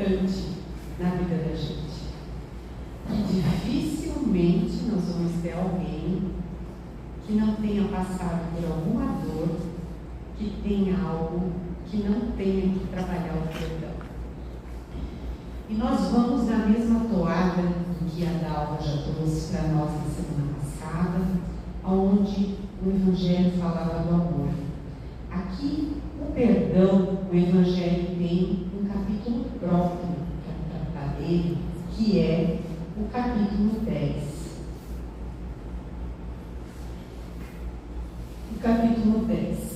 importante na vida da gente. E dificilmente nós vamos ter alguém que não tenha passado por alguma dor, que tenha algo que não tenha que trabalhar o perdão. E nós vamos na mesma toada que a Dalva já trouxe para nós na semana passada, onde o Evangelho falava do amor. Aqui, o perdão, o Evangelho tem um capítulo próprio para tratar dele, que é o capítulo 10. O capítulo 10.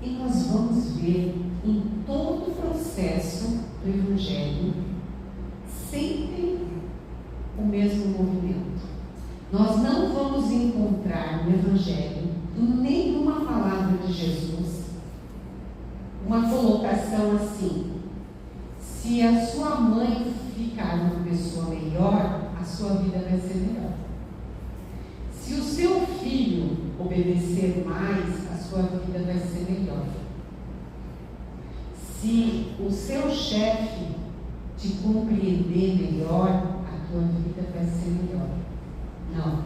E nós vamos ver em todo o processo do Evangelho sempre o mesmo movimento. Nós não vamos encontrar no Evangelho, em nenhuma palavra de Jesus, uma colocação assim: se a sua mãe ficar uma pessoa melhor, a sua vida vai ser melhor. Se o seu filho obedecer mais, a sua vida vai ser melhor. Se o seu chefe te compreender melhor, a tua vida vai ser melhor. Não.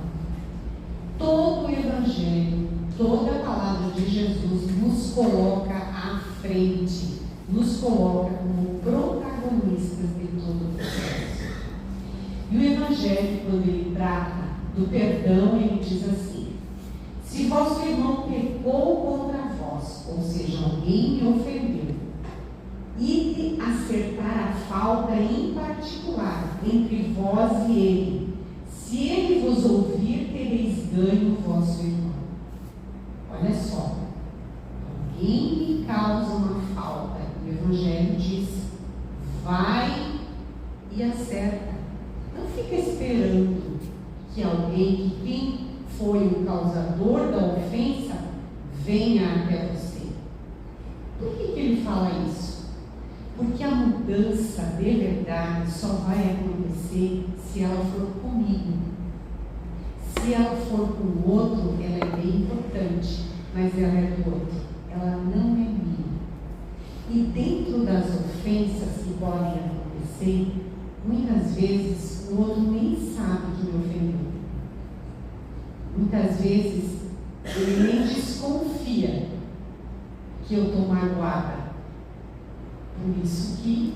Todo o Evangelho, toda a palavra de Jesus nos coloca à frente, nos coloca como protagonistas de todo o processo. E o Evangelho, quando ele trata do perdão, ele diz assim: se vosso irmão pecou contra vós, ou seja, alguém me ofendeu, ide acertar a falta em particular entre vós e ele. Se ele vos ouvir, tereis ganho o vosso irmão. Olha só, alguém me causa uma falta, o Evangelho diz: vai e acerta. Não fica esperando que alguém, que quem foi o causador da ofensa, venha até você. Por que ele fala isso? Porque a mudança de verdade só vai acontecer se ela for comigo. Se ela for com o outro, ela é bem importante, mas ela é do outro, ela não é minha. E dentro das ofensas que podem acontecer, muitas vezes o outro nem sabe que me ofendeu. Muitas vezes ele nem desconfia que eu estou magoada. Por isso que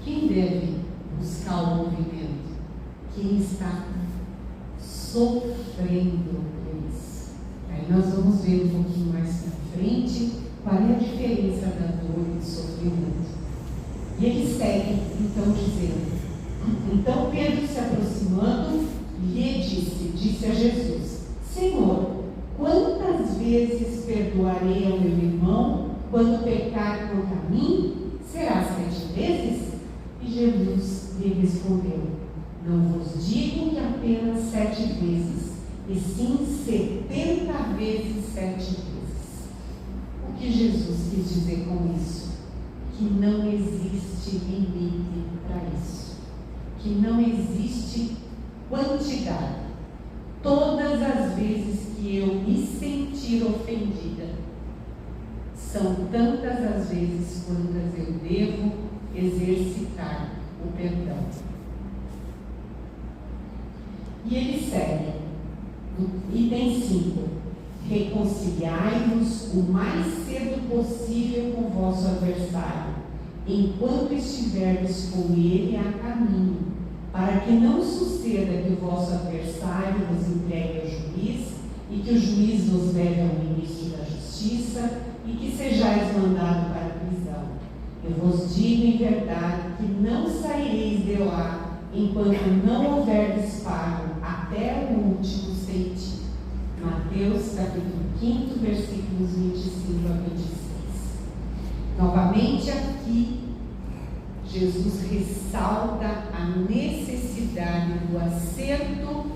quem deve buscar o movimento? Quem está sofrendo por isso. Aí nós vamos ver um pouquinho mais para frente qual é a diferença da dor e do sofrimento. E ele segue então dizendo: então Pedro, se aproximando, lhe disse a Jesus: Senhor, quantas vezes perdoarei ao meu irmão quando pecar contra mim? Será 7 vezes? E Jesus lhe respondeu: não vos digo que apenas 7 vezes, e sim 70 vezes 7 vezes. O que Jesus quis dizer com isso? Que não existe limite para isso. Que não existe quantidade. Todas as vezes que eu me sentir ofendida, são tantas as vezes quantas eu devo exercitar o perdão. E ele segue, no item 5: reconciliai-vos o mais cedo possível com o vosso adversário, enquanto estiverdes com ele a caminho, para que não suceda que o vosso adversário vos entregue ao juiz, e que o juiz vos leve ao ministro da justiça, e que sejais mandado para a prisão. Eu vos digo em verdade que não saireis de lá, enquanto não houverdes pago até o último centavo. Mateus capítulo 5, versículos 25 a 26. Novamente aqui, Jesus ressalta a necessidade do acerto,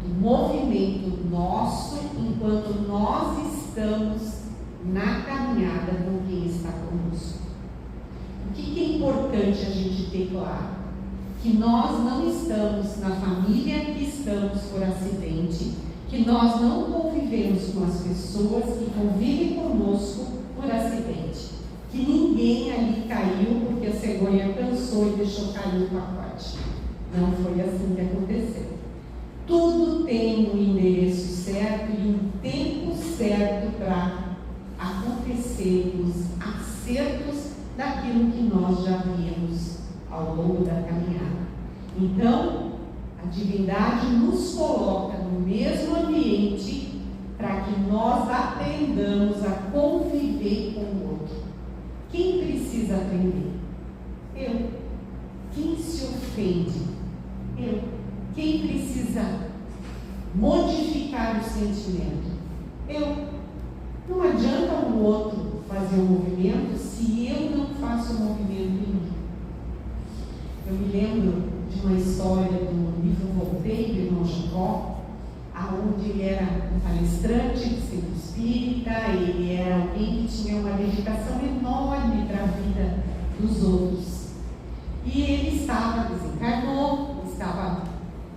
do movimento nosso, enquanto nós estamos na caminhada com quem está conosco. O que é importante a gente ter claro? Que nós não estamos na família que estamos por acidente, que nós não convivemos com as pessoas que convivem conosco por acidente. que ninguém ali caiu porque a cegonha cansou e deixou cair o pacote. Não foi assim que aconteceu. Tudo tem um endereço certo e um tempo certo para acontecer os acertos daquilo que nós já vimos ao longo da caminhada. Então, a divindade nos coloca no mesmo ambiente para que nós aprendamos a conviver com o outro. Quem precisa aprender? Eu. Quem se ofende? Eu. Quem precisa modificar o sentimento? Eu. Não adianta o outro fazer um movimento se eu não faço o movimento em mim. Eu me lembro de uma história do livro Voltei, do irmão Jacó, onde ele era um palestrante de centro espírita, ele era alguém que tinha uma dedicação enorme para a vida dos outros. E ele desencarnou, estava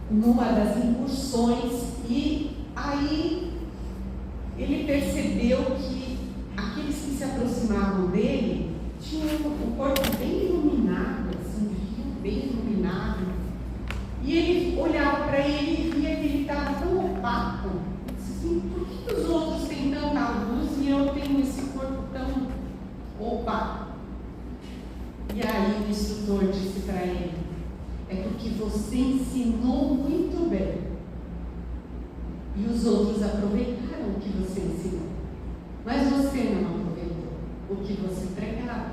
numa das incursões, e aí ele percebeu que aqueles que se aproximavam dele tinham o corpo bem iluminado, assim, bem iluminado, e ele olhava para ele e via que ele estava tão opaco. Ele disse assim: por que os outros têm tanta luz e eu tenho esse corpo tão opaco? E aí o instrutor disse para ele: é porque você ensinou muito bem e os outros aproveitaram o que você ensinou, mas você não aproveitou o que você pregava,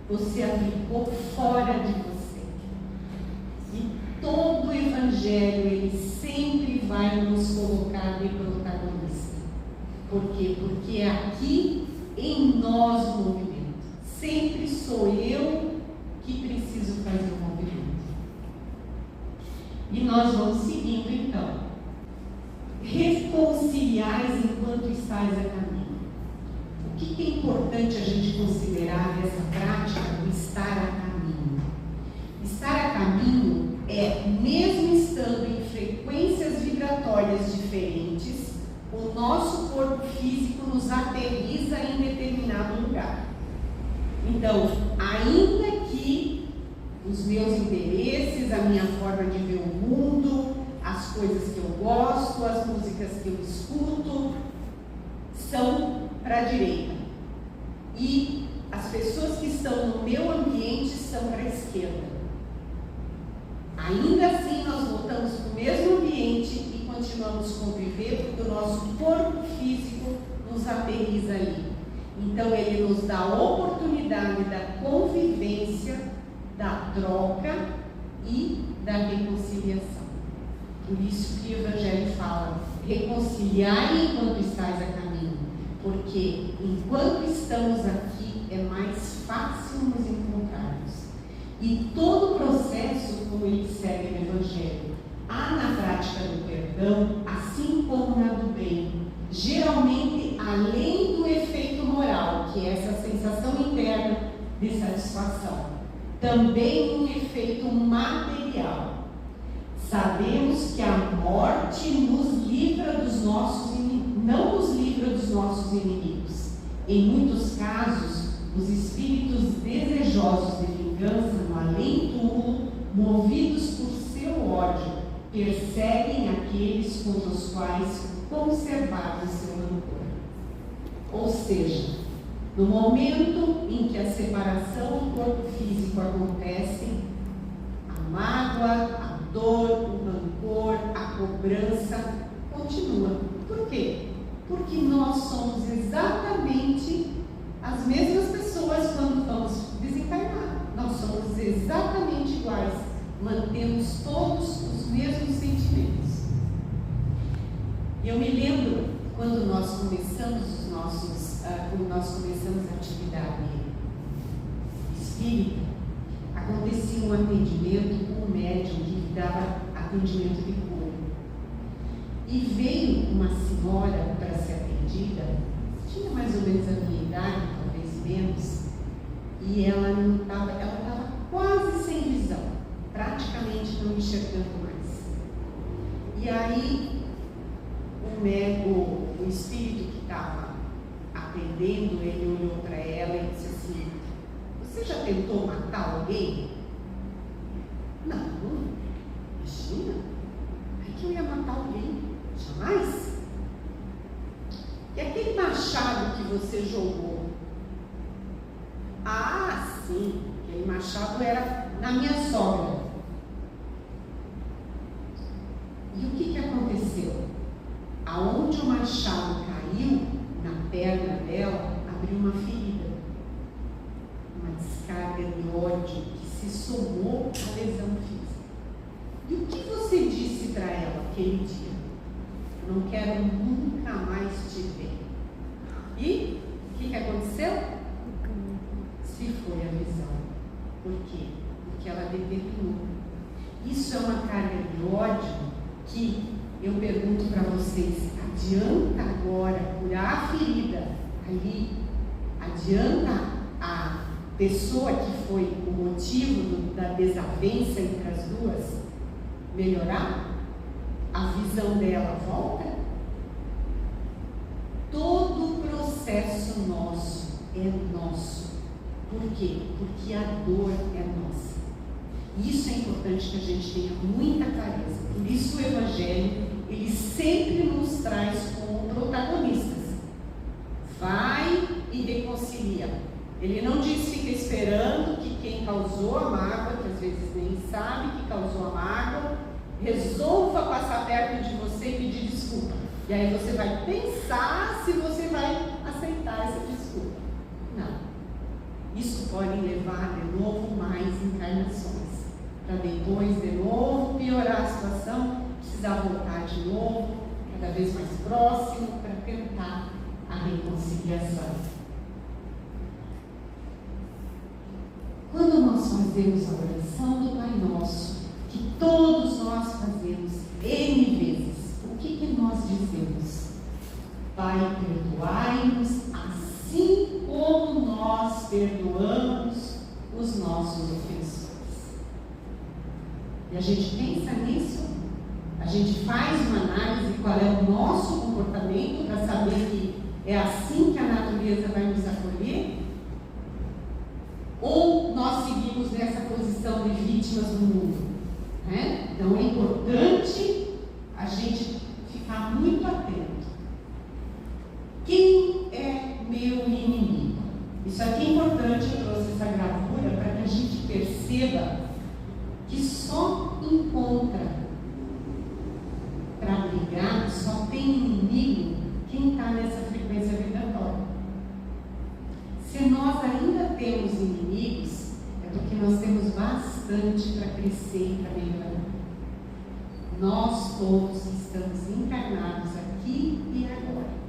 você aplicou fora de você. E todo o Evangelho, ele sempre vai nos colocar de protagonista. Por quê? Porque é aqui em nós o movimento. Sempre sou eu que preciso fazer o movimento. E nós vamos seguindo então. Reconciliais enquanto estáis a caminho. O que é importante a gente considerar nessa prática do estar a caminho? Estar a caminho é, mesmo estando em frequências vibratórias diferentes, o nosso corpo físico nos aterriza em determinado lugar. Então, ainda que os meus interesses, a minha forma de ver o mundo, as coisas que eu gosto, as músicas que eu escuto, são para a direita. E as pessoas que estão no meu ambiente são para a esquerda. Ainda assim, nós voltamos para o mesmo ambiente e continuamos a conviver, porque o nosso corpo físico nos aterriza ali. Então, ele nos dá a oportunidade da convivência, da troca e da reconciliação. Por isso que o Evangelho fala: reconciliai enquanto estáis a caminho, porque enquanto estamos aqui é mais fácil nos encontrarmos. E todo o processo, como ele segue no Evangelho, há na prática do perdão, assim como na do bem, geralmente além do efeito moral, que é essa sensação interna de satisfação, também um efeito material. Sabemos que a morte nos livra dos nossos inimigos, não nos livra dos nossos inimigos. Em muitos casos, os espíritos desejosos de vingança no além-túmulo, movidos por seu ódio, perseguem aqueles com os quais conservaram seu rancor. Ou seja, no momento em que a separação do corpo físico acontece, a mágoa, a dor, o rancor, a cobrança continua. Por quê? Porque nós somos exatamente as mesmas pessoas quando vamos desencarnar. Nós somos exatamente iguais, mantemos todos os mesmos sentimentos. E eu me lembro quando nós começamos a atividade espírita, acontecia um atendimento com um médium que dava atendimento de cura. E veio uma senhora para ser atendida, tinha mais ou menos a minha idade, talvez menos, e ela estava quase sem visão, praticamente não enxergando mais. E aí o espírito que estava atendendo, ele olhou para ela e disse assim: tentou matar alguém? Não, imagina. É que eu ia matar alguém. Jamais. E aquele machado que você jogou? Ah, sim, aquele machado era na minha sogra. E o que aconteceu? Aonde o machado caiu, na perna dela, abriu uma ferida. Uma descarga de ódio que se somou à lesão física. E o que você disse para ela aquele dia? Não quero nunca mais te ver. E o que aconteceu? Se foi a visão. Por quê? Porque ela determinou. Isso é uma carga de ódio que eu pergunto para vocês: adianta agora curar a ferida ali? Adianta a pessoa que foi o motivo da desavença entre as duas melhorar? A visão dela volta? Todo o processo nosso é nosso. Por quê? Porque a dor é nossa. Isso é importante que a gente tenha muita clareza. Por isso o Evangelho, ele sempre nos traz como protagonistas. Vai e reconcilia. Ele não diz fica esperando que quem causou a mágoa, que às vezes nem sabe que causou a mágoa, resolva passar perto de você e pedir desculpa. E aí você vai pensar se você vai aceitar essa desculpa. Não. Isso pode levar de novo mais encarnações. Para depois, de novo, piorar a situação, precisar voltar de novo, cada vez mais próximo, para tentar a reconciliação. Quando nós fazemos a oração do Pai Nosso, que todos nós fazemos N vezes, o que nós dizemos? Pai, perdoai-nos assim como nós perdoamos os nossos ofensores. E a gente pensa nisso, a gente faz uma análise qual é o nosso comportamento para saber que é assim que a natureza vai nos acolher? Ou nós seguimos nessa posição de vítimas do mundo? Né? Então é importante a gente ficar muito atento. Quem é meu inimigo? Isso aqui é importante, eu trouxe essa gravura para que a gente perceba que só encontra para brigar, só tem inimigo quem está nessa frequência vibratória. Se nós ainda temos inimigos, é porque nós temos bastante para crescer e para melhorar. Nós todos estamos encarnados aqui e agora.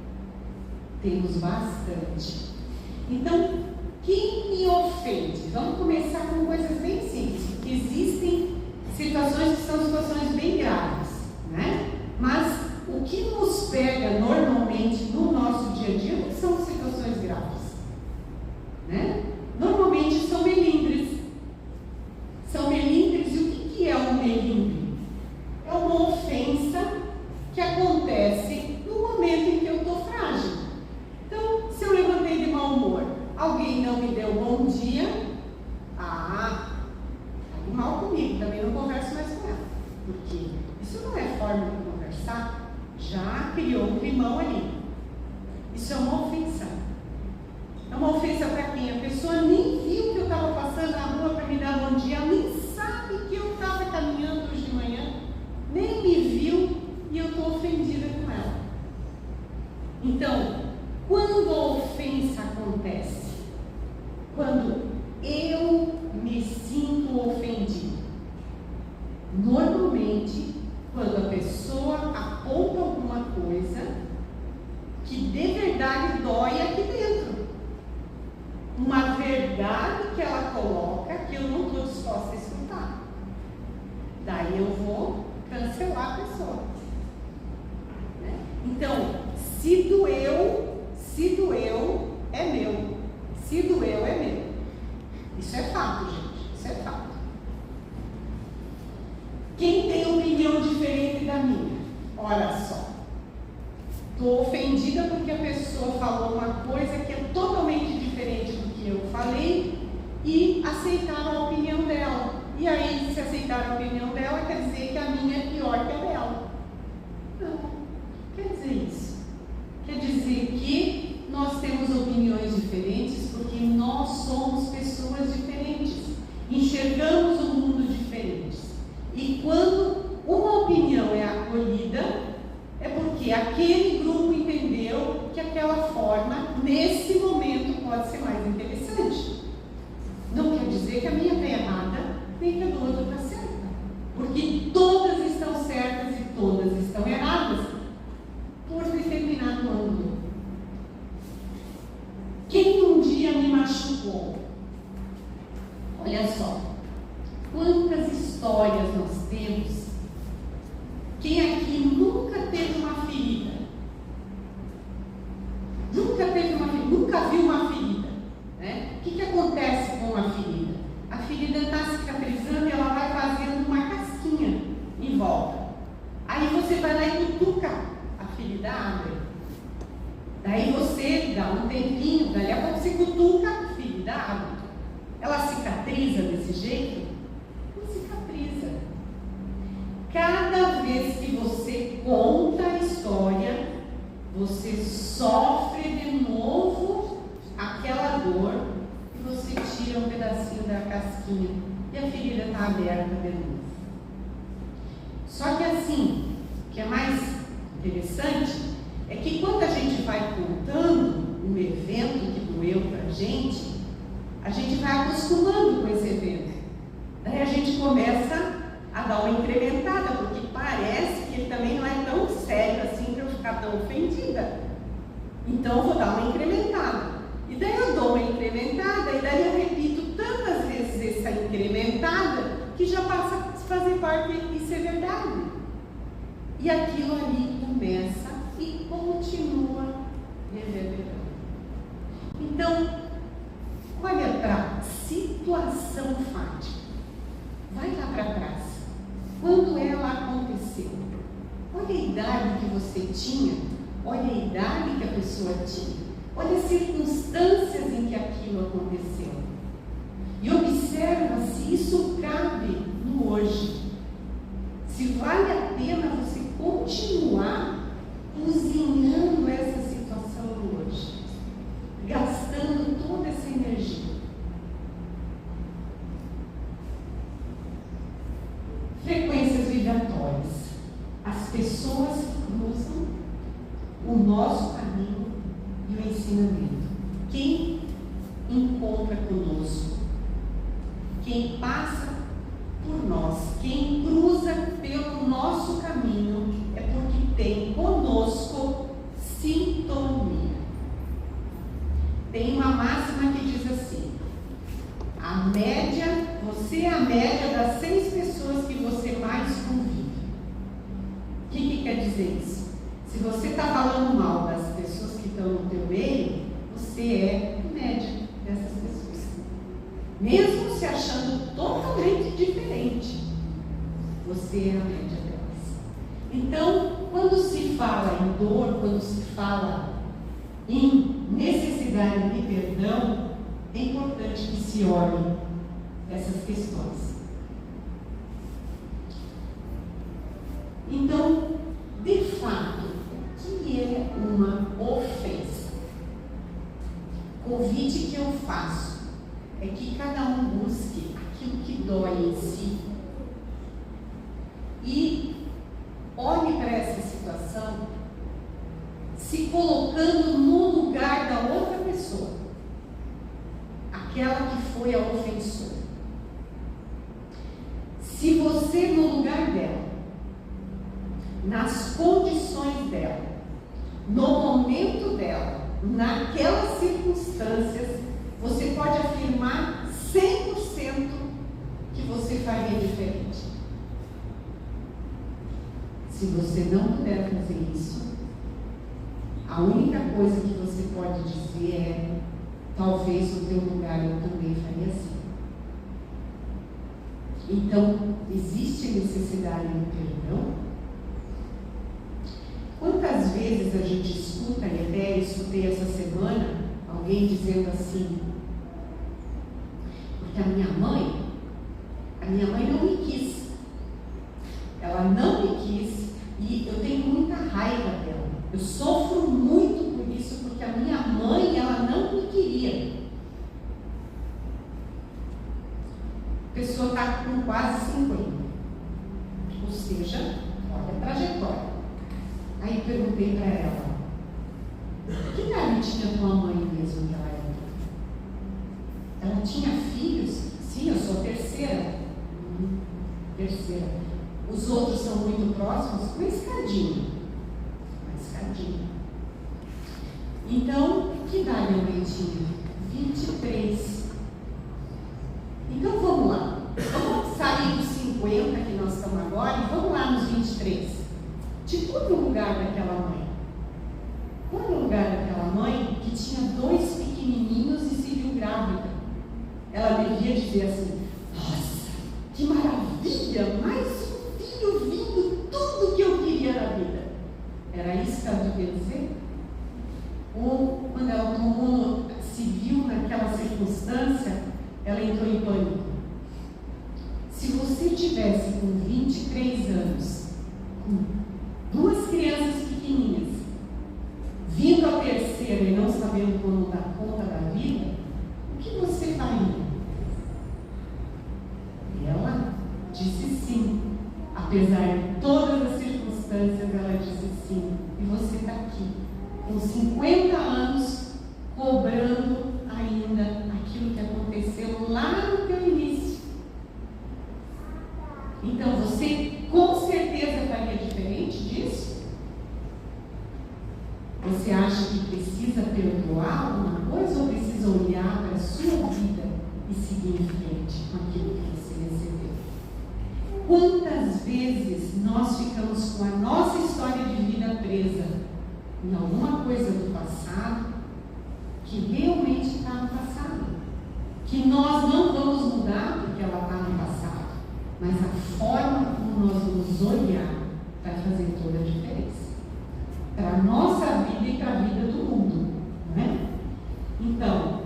Temos bastante. Então, quem me ofende? Vamos começar com coisas bem simples, porque existem situações que são situações bem graves, né? Mas o que nos pega normalmente no nosso dia a dia não são situações graves, né? Normalmente são melindres. São melindres, e o que é um melindre? É uma ofensa que acontece no momento em que eu estou frágil. Então, se eu levantei de mau humor, alguém não me deu bom dia, está mal comigo, também não converso mais com ela. Porque isso não é forma de conversar, já criou um climão ali. Isso é uma ofensa. É uma ofensa para quem? A pessoa nem viu que eu estava passando na rua para me dar bom dia, ela nem sabe que eu estava caminhando hoje de manhã, nem me viu e eu estou ofendida com ela. Então, quando a ofensa acontece? Quando eu me sinto ofendido. Normalmente, quando a pessoa aponta alguma coisa que de verdade dói aqui dentro. Uma verdade que ela coloca que eu não estou disposta a escutar. Daí eu vou cancelar a pessoa. Né? Então, se doeu, é meu. Se doeu, é meu. Isso é fato, gente. Isso é fato. Quem tem opinião diferente da minha? Olha só. Estou ofendida porque a pessoa falou uma coisa que é totalmente diferente do que eu falei e aceitaram a opinião dela. E aí, se aceitaram a opinião dela, quer dizer que a minha é pior que a dela. Não, quer dizer isso. Quer dizer que nós temos opiniões diferentes porque nós somos pessoas diferentes. Enxergamos o mundo diferente. E quando uma opinião é acolhida, é porque aquele grupo entendeu que aquela forma, nesse momento, pode ser mais interessante. Não quer dizer que a minha está errada, nem que a do outro está certa. Porque todas estão certas e todas estão erradas por determinado ângulo. Quem um dia me machucou? Olha só, quantas histórias nós temos. Quem aqui nunca teve uma ferida? Nunca teve uma ferida, nunca viu uma ferida, né? O que acontece com uma ferida? A ferida está cicatrizando e ela vai fazendo uma casquinha em volta. Aí você vai lá e cutuca, a ferida abre. Daí você dá um tempinho, dali a pouco você cutuca, a ferida abre. Ela cicatriza desse jeito? Não cicatriza. Cada vez que você conta a história, você sofre de novo aquela dor e você tira um pedacinho da casquinha e a ferida está aberta de novo. Só que assim, o que é mais interessante é que quando a gente vai contando um evento que doeu para a gente vai acostumando com esse evento. Daí a gente começa a dar uma incrementada, porque parece que ele também não é tão sério assim para eu ficar tão ofendida. Então eu vou dar uma incrementada. E daí eu dou uma incrementada, e daí eu repito tantas vezes essa incrementada, que já passa a fazer parte e ser verdade. E aquilo ali começa e continua reverberando. Então, olha para a situação fática. Vai lá para trás. Quando ela aconteceu, olha a idade que você tinha, olha a idade que a pessoa tinha, olha as circunstâncias em que aquilo aconteceu. E observa se isso cabe no hoje. Se vale a pena você continuar cozinhando essa situação no hoje, gastando toda essa energia. Frequências vibratórias. As pessoas cruzam o nosso caminho e o ensinamento. Quem encontra conosco, quem passa por nós, quem cruza pelo nosso caminho, é porque tem conosco sintonia. Tem uma máxima que diz assim: a média, você é a média das 6 pessoas que você mais convive. O que quer dizer isso? Se você está falando mal das pessoas que estão no teu meio, você é a média dessas pessoas. Mesmo se achando totalmente diferente, você é a média delas. Então, quando se fala em dor, quando se fala em necessidade de perdão, é importante que se olhe essas questões. Então, de fato, o que é uma ofensa? O convite que eu faço é que cada um busque aquilo que dói em si e olhe para essa situação se colocando no lugar da outra pessoa, aquela que foi a ofensora. Se você, no lugar dela, nas condições dela, no momento dela, naquelas circunstâncias, você pode afirmar 100% que você faria diferente. Se você não puder fazer isso, a única coisa que você pode dizer é: talvez no teu lugar eu também faria assim. Então, existe necessidade de perdão? Quantas vezes a gente escuta, e até escutei essa semana, alguém dizendo assim: Porque a minha mãe não me quis. Ela não me quis e eu tenho muita raiva dela. Eu sofro muito por isso, porque a minha mãe, ela não me queria. A pessoa está com quase 50. Ou seja, olha a trajetória. Aí perguntei para ela: que idade tinha tua mãe mesmo naquela época? Ela tinha filhos? Sim, eu sou a terceira. Terceira. Os outros são muito próximos? Uma escadinha. Então, que idade a mãe tinha? 23. Então vamos lá. Vamos sair dos 50 que nós estamos agora e vamos lá nos 23. Tipo no lugar daquela mãe. Qual é o lugar daquela mãe que tinha 2 pequenininhos e se viu grávida? Ela devia dizer assim: nossa, que maravilha, mais um filho vindo, tudo que eu queria na vida. Era isso que ela devia dizer? Ou quando ela se viu naquela circunstância, ela entrou em pânico. Se você tivesse com 23 anos, com 2 crianças pequenininhas, vindo a terceira e não sabendo como dar conta da vida, o que você faria? Ela disse sim. Apesar de todas as circunstâncias, ela disse sim. E você está aqui, com 50 anos, cobrando ainda aquilo que aconteceu lá no teu início. Então, você com certeza faria diferente disso? Você acha que precisa perdoar alguma coisa ou precisa olhar para a sua vida e seguir em frente com aquilo que você recebeu? Quantas vezes nós ficamos com a nossa história de vida presa em alguma coisa do passado que realmente está no passado, que nós não vamos mudar porque ela está no passado, mas a forma como nós vamos olhar vai fazer toda a diferença para a nossa vida e para a vida do mundo, não é? Então,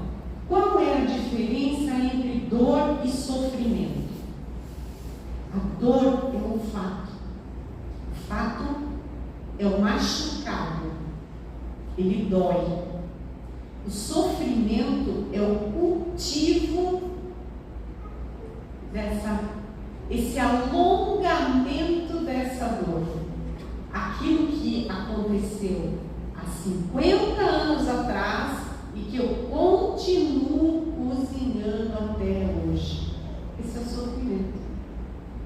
qual é a diferença entre dor e sofrimento? A dor é um fato. O fato é o machucado. Ele dói. O sofrimento é o cultivo esse alongamento dessa dor. Aquilo que aconteceu há 50 anos atrás e que eu continuo cozinhando até hoje. Esse é o sofrimento.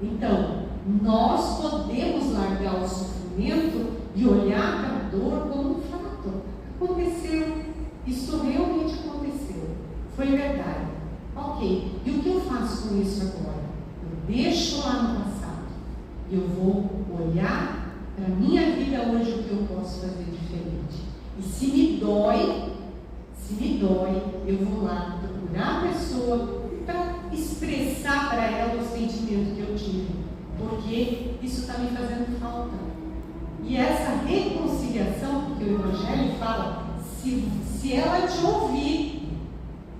Então, nós podemos largar o sofrimento e olhar para a dor como um fato. Aconteceu, isso realmente aconteceu, foi verdade. Ok, e o que eu faço com isso agora? Eu deixo lá no passado e eu vou olhar para a minha vida hoje o que eu posso fazer diferente. E se me dói, eu vou lá procurar a pessoa para expressar para ela o sentimento que eu tive, porque isso está me fazendo falta. E essa reconciliação, porque o Evangelho fala, se ela te ouvir,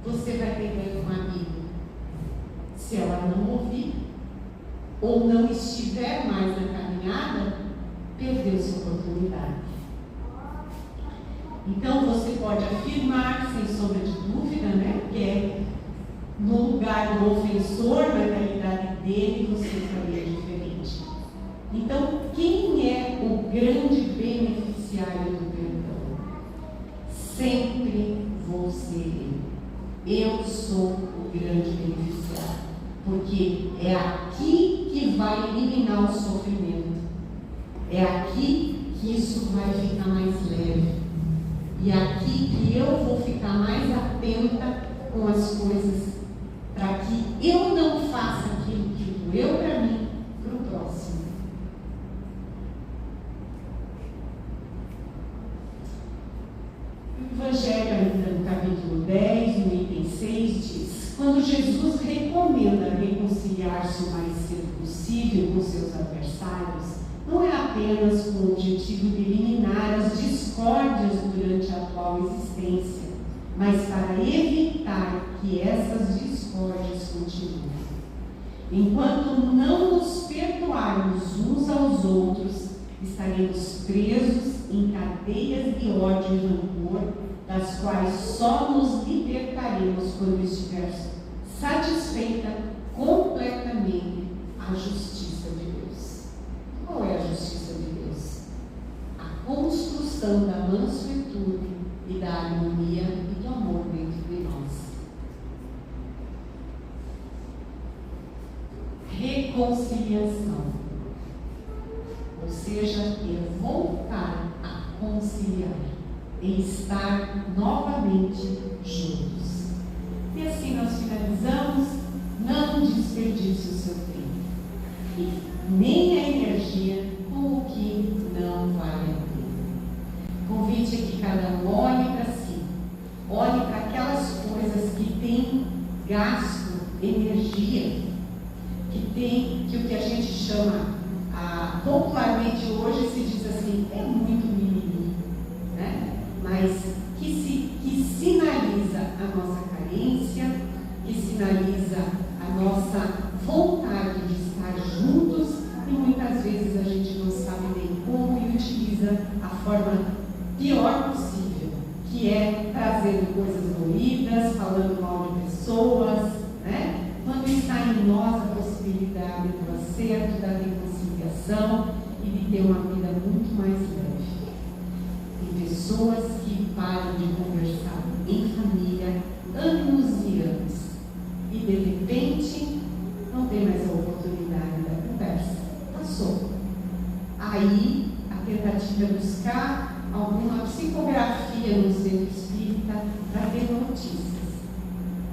você vai ter ganho um amigo. Se ela não ouvir, ou não estiver mais na caminhada, perdeu sua oportunidade. Então você pode afirmar, sem sombra de dúvida, né, que é no lugar do ofensor, na realidade dele, você faria diferente. Então, quem é o grande beneficiário do perdão? Sempre vou ser eu sou o grande beneficiário, porque é aqui que vai eliminar o sofrimento, é aqui que isso vai ficar mais leve, e é aqui que eu vou ficar mais atenta com as coisas, para que eu não faça aquilo que doeu para mim, para o próximo. O Evangelho, ainda no capítulo 10, no item 6, diz: quando Jesus recomenda reconciliar-se o mais cedo possível com seus adversários, não é apenas com o objetivo de eliminar as discórdias durante a atual existência, mas para evitar que essas discórdias continuem. Enquanto não nos perdoarmos uns aos outros, estaremos presos em cadeias de ódio e rancor, das quais só nos libertaremos quando estiver satisfeita completamente a justiça de Deus. Qual é a justiça de Deus? A construção da mansuetude e da harmonia e do amor dentro de nós. Reconciliação, ou seja, é voltar a conciliar, em estar novamente juntos. E assim nós finalizamos. Não desperdice o seu tempo, e nem a energia com o que não vale a pena. Convite a que cada um olhe para si, olhe para aquelas coisas que têm gasto energia, que o que a gente chama, popularmente hoje se diz assim, é muito mimimi, né? Mas que sinaliza a nossa carência, que sinaliza a nossa vontade de estar juntos, e muitas vezes a gente não sabe nem como e utiliza a forma pior possível, que é trazendo coisas ruídas, falando mal de pessoas, né? Quando está em nós a possibilidade do acerto, da reconciliação e de ter uma vida muito mais leve. Tem pessoas que param de conversar em família anos e anos e de repente não tem mais a oportunidade da conversa. Passou. Aí a tentativa é buscar alguma psicografia no centro espírita para ter notícias.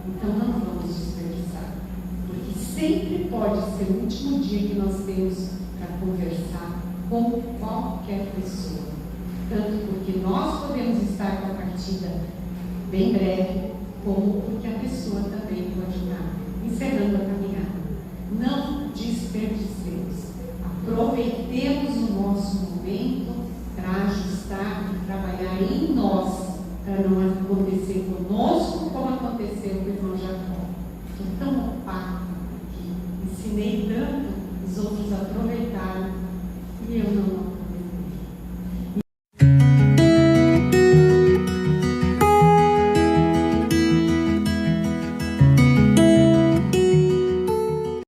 Então não vamos desperdiçar, porque sempre pode ser o último dia que nós temos para conversar com qualquer pessoa. Tanto porque nós podemos estar com a partida bem breve, como porque a pessoa também pode estar encerrando a caminhada. Não desperdicemos. Aproveitemos o nosso momento para ajustar e trabalhar em nós, para não acontecer conosco como aconteceu com o irmão Jacó. Estou tão opaco aqui, ensinei tanto, os outros aproveitaram e eu não